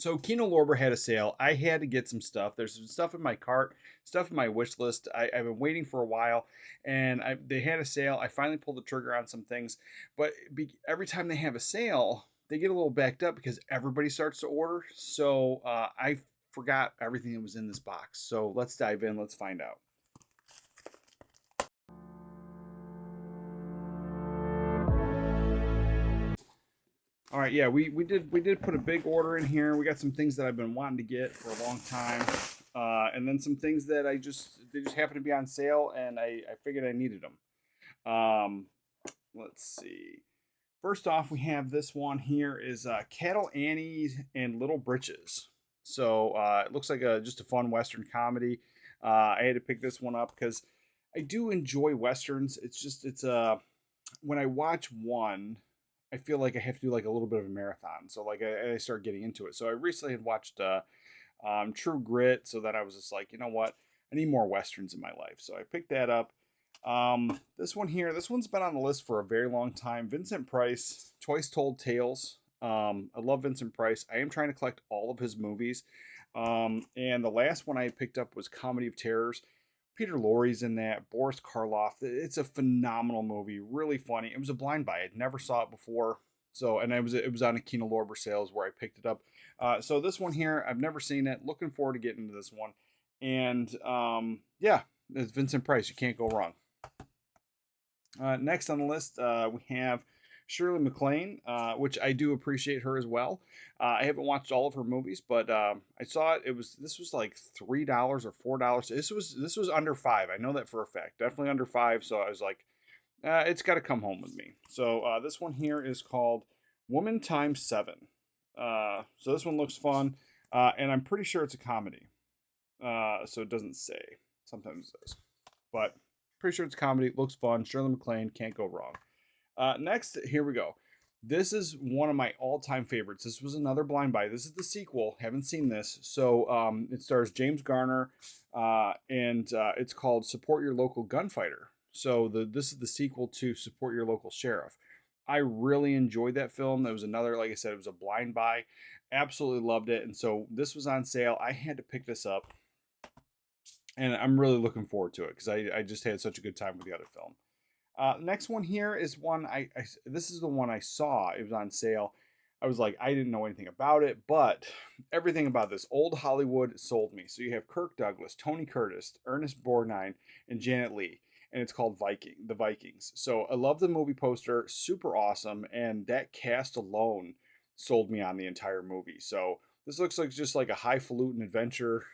So Kino Lorber had a sale. I had to get some stuff. There's some stuff in my cart, stuff in my wish list. I've been waiting for a while, and they had a sale. I finally pulled the trigger on some things, but every time they have a sale, they get a little backed up because everybody starts to order. So I forgot everything that was in this box. So let's dive in. Let's find out. All right, yeah, we did put a big order in here. We got some things that I've been wanting to get for a long time, and then some things that they just happened to be on sale, and I figured I needed them. Let's see. First off, we have this one here is Cattle Annie and Little Britches. So it looks like just a fun Western comedy. I had to pick this one up because I do enjoy Westerns. It's when I watch one, I feel like I have to do like a little bit of a marathon. So like I start getting into it. So I recently had watched True Grit, so that I was just like, you know what, I need more westerns in my life. So I picked that up. This one here, this one's been on the list for a very long time. Vincent Price, Twice Told Tales. I love Vincent Price. I am trying to collect all of his movies. And the last one I picked up was Comedy of Terrors. Peter Lorre's in that. Boris Karloff. It's a phenomenal movie. Really funny. It was a blind buy. I'd never saw it before. So, and it was on a Kino Lorber sales where I picked it up. So this one here, I've never seen it. Looking forward to getting into this one. And yeah, it's Vincent Price. You can't go wrong. Next on the list, we have Shirley MacLaine, which I do appreciate her as well. I haven't watched all of her movies, but I saw it. This was like $3 or $4. This was under five. I know that for a fact. Definitely under five. So I was like, it's got to come home with me. So this one here is called Woman Times Seven. So this one looks fun, and I'm pretty sure it's a comedy. So it doesn't say. Sometimes it says, but pretty sure it's a comedy. It looks fun. Shirley MacLaine, can't go wrong. Next, here we go. This is one of my all-time favorites. This was another blind buy. This is the sequel. Haven't seen this. So it stars James Garner, and it's called Support Your Local Gunfighter. So this is the sequel to Support Your Local Sheriff. I really enjoyed that film. That was another, like I said, it was a blind buy. Absolutely loved it. And so this was on sale. I had to pick this up. And I'm really looking forward to it because I just had such a good time with the other film. Next one here is one this is the one I saw. It was on sale. I was like, I didn't know anything about it, but everything about this old Hollywood sold me. So you have Kirk Douglas, Tony Curtis, Ernest Borgnine, and Janet Leigh, and it's called The Vikings. So I love the movie poster, super awesome, and that cast alone sold me on the entire movie. So this looks like just like a highfalutin adventure.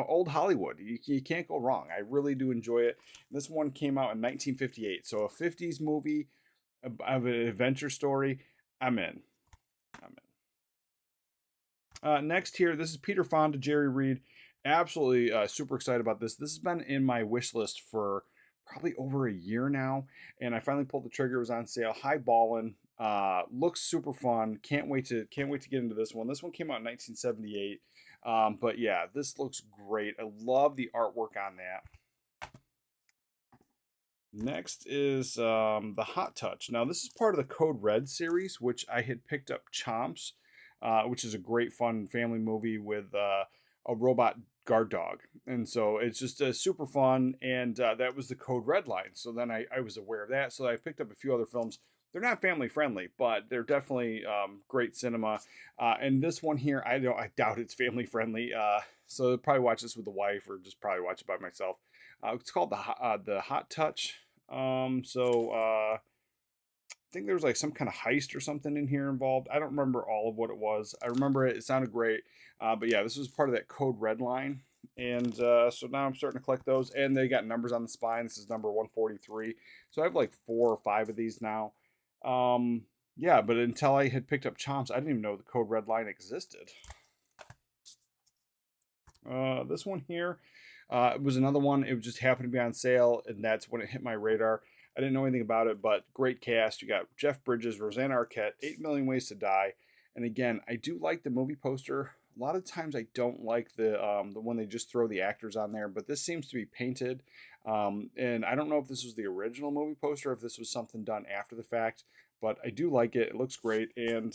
Old Hollywood. You can't go wrong. I really do enjoy it. This one came out in 1958, so a 50s movie of an adventure story. I'm in. Next here, this is Peter Fonda, Jerry Reed. Absolutely super excited about this. This has been in my wish list for probably over a year now, and I finally pulled the trigger. It was on sale. High ballin'. Looks super fun. Can't wait to get into this one. This one came out in 1978. But yeah, this looks great. I love the artwork on that. Next is the Hot Touch. Now, this is part of the Code Red series, which I had picked up Chomps, which is a great fun family movie with a robot guard dog. And so it's just super fun. And that was the Code Red line. So then I was aware of that. So I picked up a few other films. They're not family friendly, but they're definitely great cinema. And this one here, I doubt it's family friendly. So I'll probably watch this with the wife, or just probably watch it by myself. It's called the Hot Touch. I think there was like some kind of heist or something in here involved. I don't remember all of what it was. I remember it. It sounded great. But yeah, this was part of that Code Red line. And so now I'm starting to collect those. And they got numbers on the spine. This is number 143. So I have like 4 or 5 of these now. Yeah, but until I had picked up Chomps, I didn't even know the Code Red line existed. This one here was another one. It just happened to be on sale, and that's when it hit my radar. I didn't know anything about it, but great cast. You got Jeff Bridges, Rosanna Arquette, 8 Million Ways to Die. And again, I do like the movie poster. A lot of times I don't like the when they just throw the actors on there, but this seems to be painted. And I don't know if this was the original movie poster, if this was something done after the fact, but I do like it. It looks great. And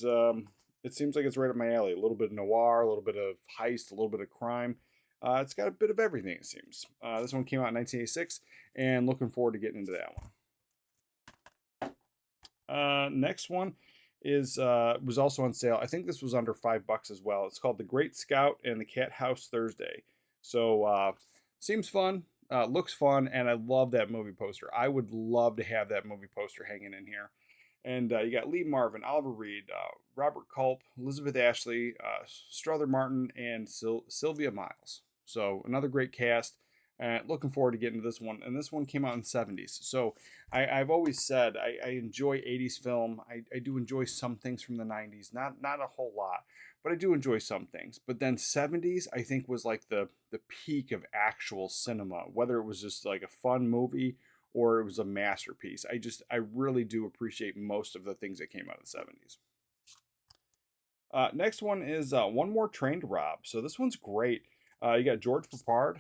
it seems like it's right up my alley. A little bit of noir, a little bit of heist, a little bit of crime. It's got a bit of everything, it seems. This one came out in 1986, and looking forward to getting into that one. Next one is was also on sale. I think this was under $5 as well. It's called The Great Scout and the Cat House Thursday. So seems fun, looks fun, and I love that movie poster. I would love to have that movie poster hanging in here. And you got Lee Marvin, Oliver Reed, Robert Culp, Elizabeth Ashley, Strother Martin, and Sylvia Miles. So another great cast. Looking forward to getting to this one. And this one came out in the 70s. So I've always said I enjoy 80s film. I do enjoy some things from the 90s, not a whole lot, but I do enjoy some things. But then 70s, I think, was like the peak of actual cinema, whether it was just like a fun movie or it was a masterpiece. I really do appreciate most of the things that came out of the 70s. Next one is One More Train to Rob. So this one's great. You got George Papard.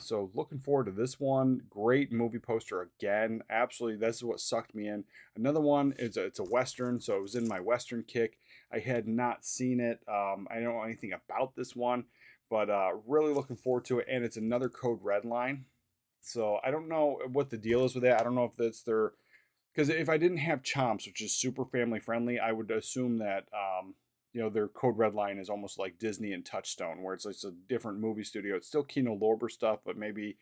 So looking forward to this one. Great movie poster again. Absolutely, this is what sucked me in. Another one is it's a Western, so it was in my Western kick. I had not seen it. I don't know anything about this one, but really looking forward to it. And it's another Code Red line. So I don't know what the deal is with that. I don't know if that's their, because if I didn't have Chomps, which is super family friendly, I would assume that their Code Red line is almost like Disney and Touchstone, where it's like a different movie studio. It's still Kino Lorber stuff, but maybe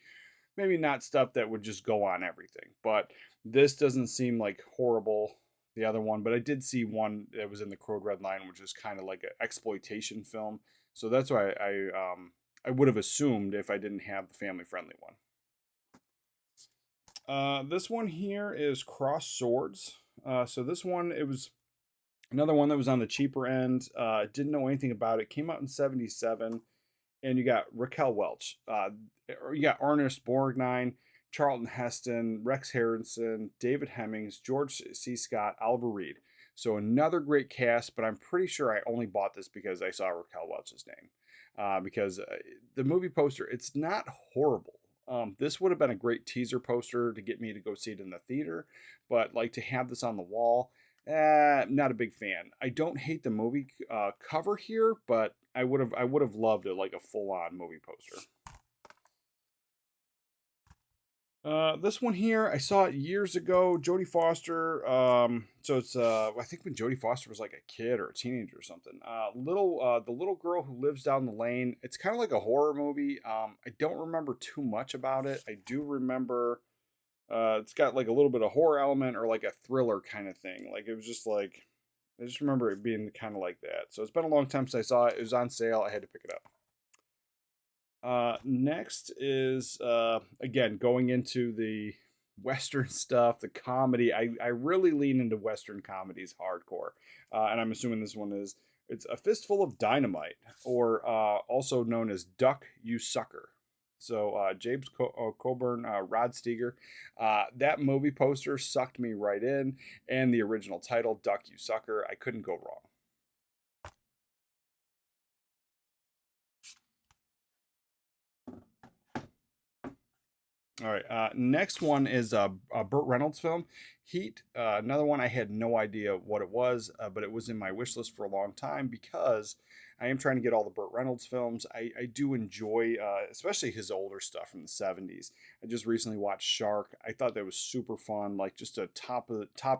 not stuff that would just go on everything. But this doesn't seem like horrible. The other one, but I did see one that was in the Code Red line, which is kind of like an exploitation film. So that's why I would have assumed if I didn't have the family friendly one. This one here is Cross Swords. So this one, it was another one that was on the cheaper end. Didn't know anything about it. Came out in 77. And you got Raquel Welch. You got Ernest Borgnine, Charlton Heston, Rex Harrison, David Hemmings, George C. Scott, Oliver Reed. So another great cast, but I'm pretty sure I only bought this because I saw Raquel Welch's name. Because the movie poster, it's not horrible. This would have been a great teaser poster to get me to go see it in the theater, but like to have this on the wall, not a big fan. I don't hate the movie cover here, but I would have loved it like a full on movie poster. This one here, I saw it years ago. Jodie Foster. So it's I think when Jodie Foster was like a kid or a teenager or something. The little girl who lives down the lane. It's kind of like a horror movie. I don't remember too much about it. I do remember. It's got like a little bit of horror element or like a thriller kind of thing. Like it was just like I just remember it being kind of like that. So it's been a long time since I saw it. It was on sale. I had to pick it up. Next is again going into the Western stuff, the comedy. I really lean into Western comedies hardcore, and I'm assuming this one is it's A Fistful of Dynamite, or also known as Duck You Sucker. So James Coburn, Rod Steiger, that movie poster sucked me right in, and the original title Duck You Sucker. I couldn't go wrong. All right. Next one is a Burt Reynolds film, Heat. Another one I had no idea what it was, but it was in my wish list for a long time because I am trying to get all the Burt Reynolds films. I do enjoy, especially his older stuff from the 70s. I just recently watched Shark. I thought that was super fun, like just a top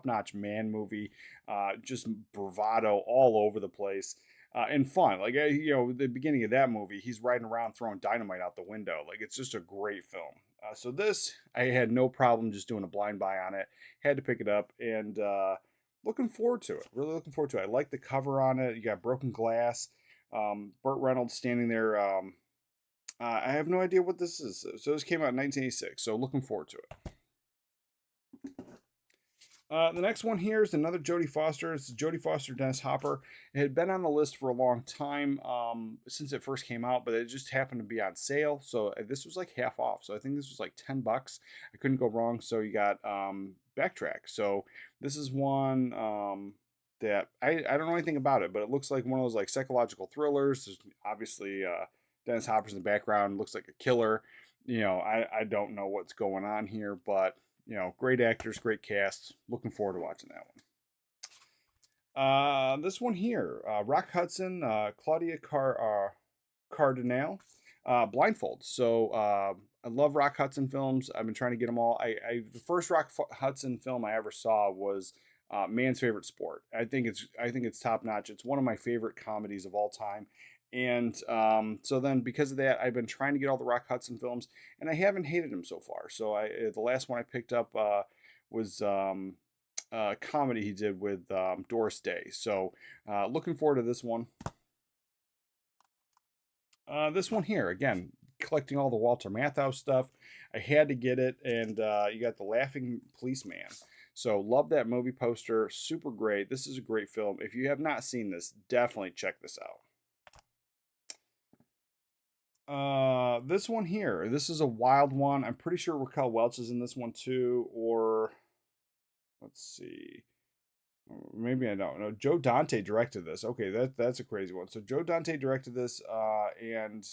notch man movie, just bravado all over the place. And fun, like the beginning of that movie, he's riding around throwing dynamite out the window. Like it's just a great film. So this, I had no problem just doing a blind buy on it. Had to pick it up and looking forward to it. Really looking forward to it. I like the cover on it. You got broken glass. Burt Reynolds standing there. I have no idea what this is. So this came out in 1986. So looking forward to it. The next one here is another Jodie Foster. It's Jodie Foster, Dennis Hopper. It had been on the list for a long time since it first came out, but it just happened to be on sale. So this was like half off. So I think this was like $10. I couldn't go wrong. So you got Backtrack. So this is one that I don't know anything about it, but it looks like one of those like psychological thrillers. There's obviously Dennis Hopper's in the background. Looks like a killer. I don't know what's going on here, but great actors, great cast. Looking forward to watching that one. This one here, Rock Hudson, Cardinale, Blindfold. So I love Rock Hudson films. I've been trying to get them all. The first Hudson film I ever saw was Man's Favorite Sport. I think it's top notch. It's one of my favorite comedies of all time. And so then because of that, I've been trying to get all the Rock Hudson films, and I haven't hated them so far. So the last one I picked up was comedy he did with Doris Day. So looking forward to this one. This one here, again, collecting all the Walter Matthau stuff. I had to get it, and you got The Laughing Policeman. So love that movie poster. Super great. This is a great film. If you have not seen this, definitely check this out. This one here, this is a wild one. I'm pretty sure Raquel Welch is in this one too, or let's see. Maybe I don't know. Joe Dante directed this. Okay, that's a crazy one. So Joe Dante directed this, and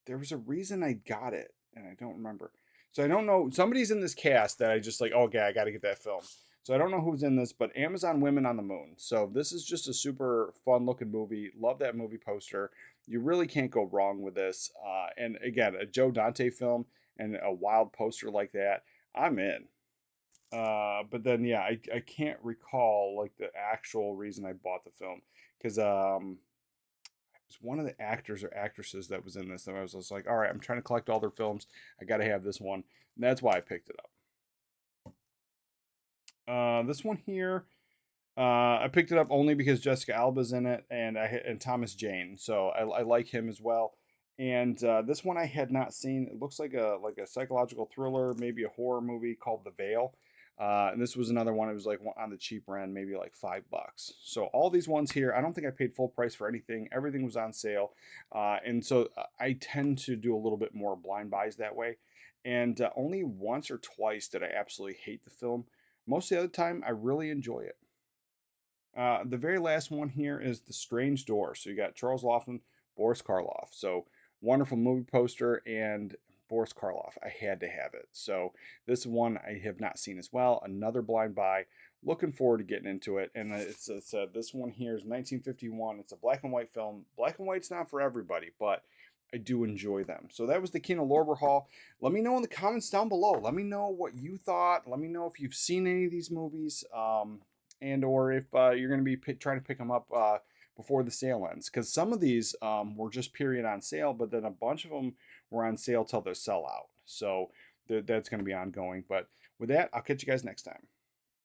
there was a reason I got it, and I don't remember. So I don't know. Somebody's in this cast that I just like. Oh, okay, I got to get that film. So I don't know who's in this, but Amazon Women on the Moon. So this is just a super fun looking movie. Love that movie poster. You really can't go wrong with this. And again, a Joe Dante film and a wild poster like that, I'm in. But then yeah, I can't recall like the actual reason I bought the film because it was one of the actors or actresses that was in this, and I was just like, all right, I'm trying to collect all their films. I got to have this one, and that's why I picked it up. This one here, I picked it up only because Jessica Alba's in it, and Thomas Jane, so I like him as well. And this one I had not seen. It looks like a psychological thriller, maybe a horror movie called The Veil. And this was another one. It was like on the cheaper end, maybe like $5. So all these ones here, I don't think I paid full price for anything. Everything was on sale, and so I tend to do a little bit more blind buys that way. And only once or twice did I absolutely hate the film. Most of the other time, I really enjoy it. The very last one here is The Strange Door. So you got Charles Laughlin, Boris Karloff. So wonderful movie poster and Boris Karloff. I had to have it. So this one I have not seen as well. Another blind buy. Looking forward to getting into it. And this one here is 1951. It's a black and white film. Black and white's not for everybody, but I do enjoy them. So that was the Kino Lorber haul. Let me know in the comments down below. Let me know what you thought. Let me know if you've seen any of these movies. And or if you're going to be trying to pick them up before the sale ends, because some of these were just period on sale, but then a bunch of them were on sale till they sell out. So that's going to be ongoing. But with that, I'll catch you guys next time.